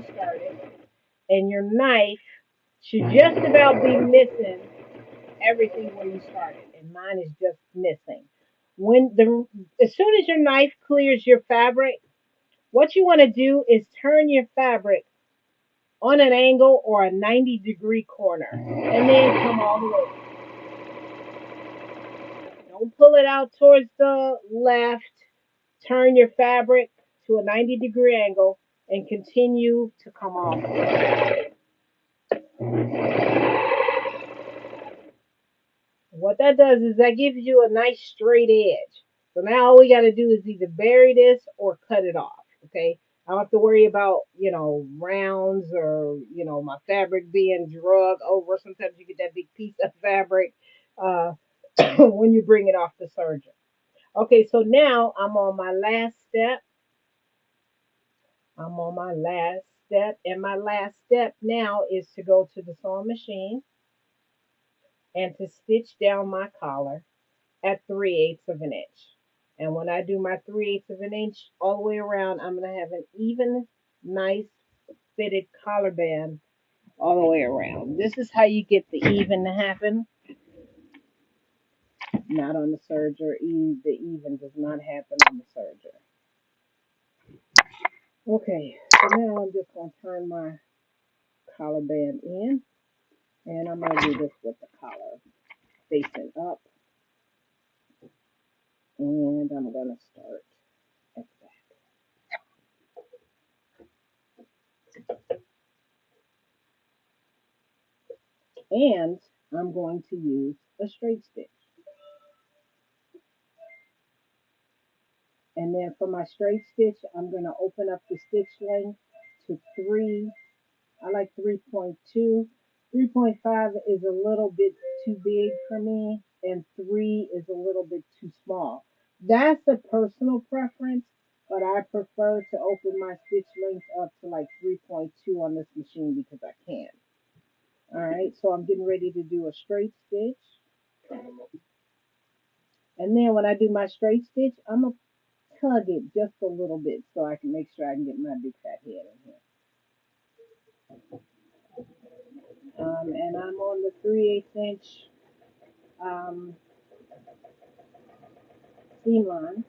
started, and your knife should just about be missing everything where you started, and mine is just missing. As soon as your knife clears your fabric, what you want to do is turn your fabric on an angle or a 90-degree corner, and then come all the way. Don't pull it out towards the left. Turn your fabric to a 90-degree angle and continue to come off. What that does is that gives you a nice straight edge. So now all we got to do is either bury this or cut it off. Okay. I don't have to worry about, rounds or, my fabric being drug over. Sometimes you get that big piece of fabric uh, when you bring it off the surgeon. Okay. So now I'm on my last step. I'm on my last step. And my last step now is to go to the sewing machine and to stitch down my collar at 3/8 of an inch. And when I do my 3/8 of an inch all the way around, I'm going to have an even, nice fitted collar band all the way around. This is how you get the even to happen. Not on the serger. The even does not happen on the serger. Okay, so now I'm just going to turn my collar band in. And I'm going to do this with the collar facing up. And I'm going to start at the back. And I'm going to use a straight stitch. And then for my straight stitch, I'm going to open up the stitch length to 3. I like 3.2. 3.5 is a little bit too big for me, and 3 is a little bit too small. That's a personal preference, but I prefer to open my stitch length up to like 3.2 on this machine because I can. All right, so I'm getting ready to do a straight stitch. And then when I do my straight stitch, I'm going to tug it just a little bit so I can make sure I can get my big fat head in here. And I'm on the 3/8 inch seam line.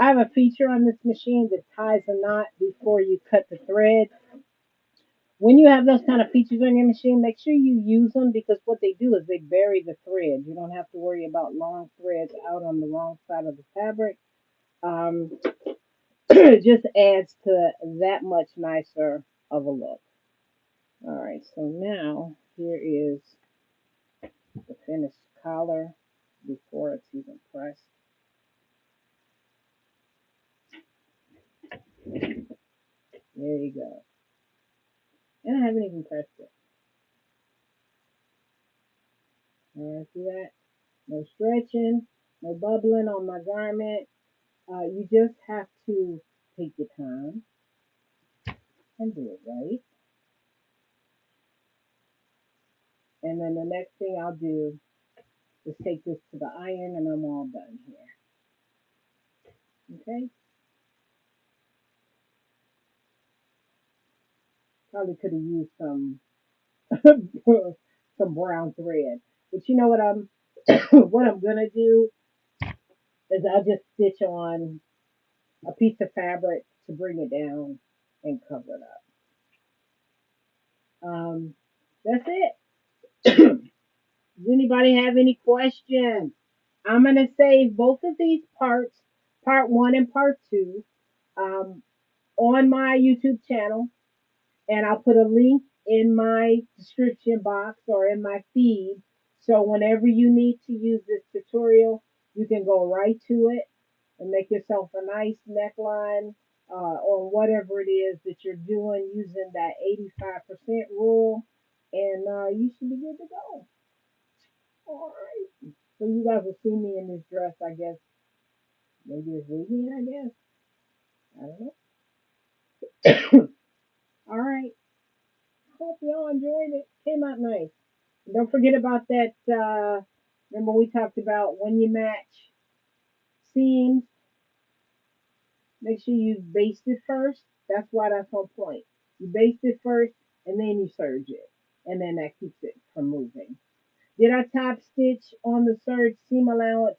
I have a feature on this machine that ties a knot before you cut the thread. When you have those kind of features on your machine, make sure you use them because what they do is they bury the thread. You don't have to worry about long threads out on the wrong side of the fabric. Um, it just adds to that much nicer of a look. All right, so now here is the finished collar before it's even pressed. There you go. And I haven't even pressed it. All right, see that? No stretching, no bubbling on my garment. You just have to take your time and do it right. And then the next thing I'll do is take this to the iron and I'm all done here. Okay? Probably could have used some some brown thread. But you know what what I'm gonna do is I'll just stitch on a piece of fabric to bring it down and cover it up. That's it. Does anybody have any questions? I'm going to save both of these parts, part 1 and part 2, um, on my YouTube channel. and I'll put a link in my description box or in my feed. So whenever you need to use this tutorial, you can go right to it and make yourself a nice neckline on whatever it is that you're doing using that 85% rule, and you should be good to go. All right. So you guys will see me in this dress, I guess, maybe this weekend, I guess. I don't know. All right. Hope y'all enjoyed it. Came out nice. Don't forget about that. Remember we talked about when you match seams, make sure you baste it first. That's why that's on point. You baste it first and then you serge it. And then that keeps it from moving. Did I top stitch on the serge seam allowance?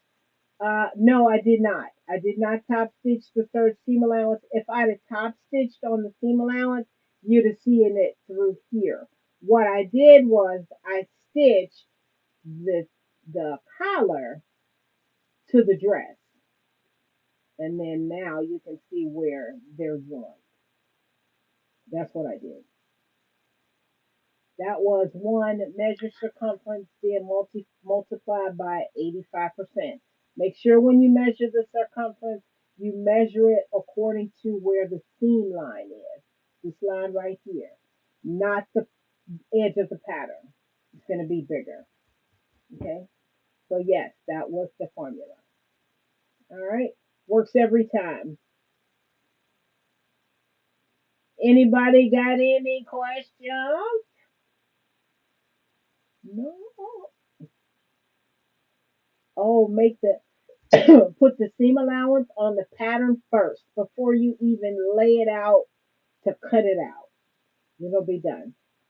No, I did not. I did not top stitch the third seam allowance. If I'd have top stitched on the seam allowance, you'd have seen it through here. What I did was I stitched the collar to the dress, and then now you can see where they're joined. That's what I did. That was one measure circumference, then multiplied by 85%. Make sure when you measure the circumference, you measure it according to where the seam line is. This line right here, not the edge of the pattern. It's going to be bigger. Okay. So yes, that was the formula. All right. Works every time. Anybody got any questions? No. Oh, make the put the seam allowance on the pattern first before you even lay it out to cut it out. It'll be done.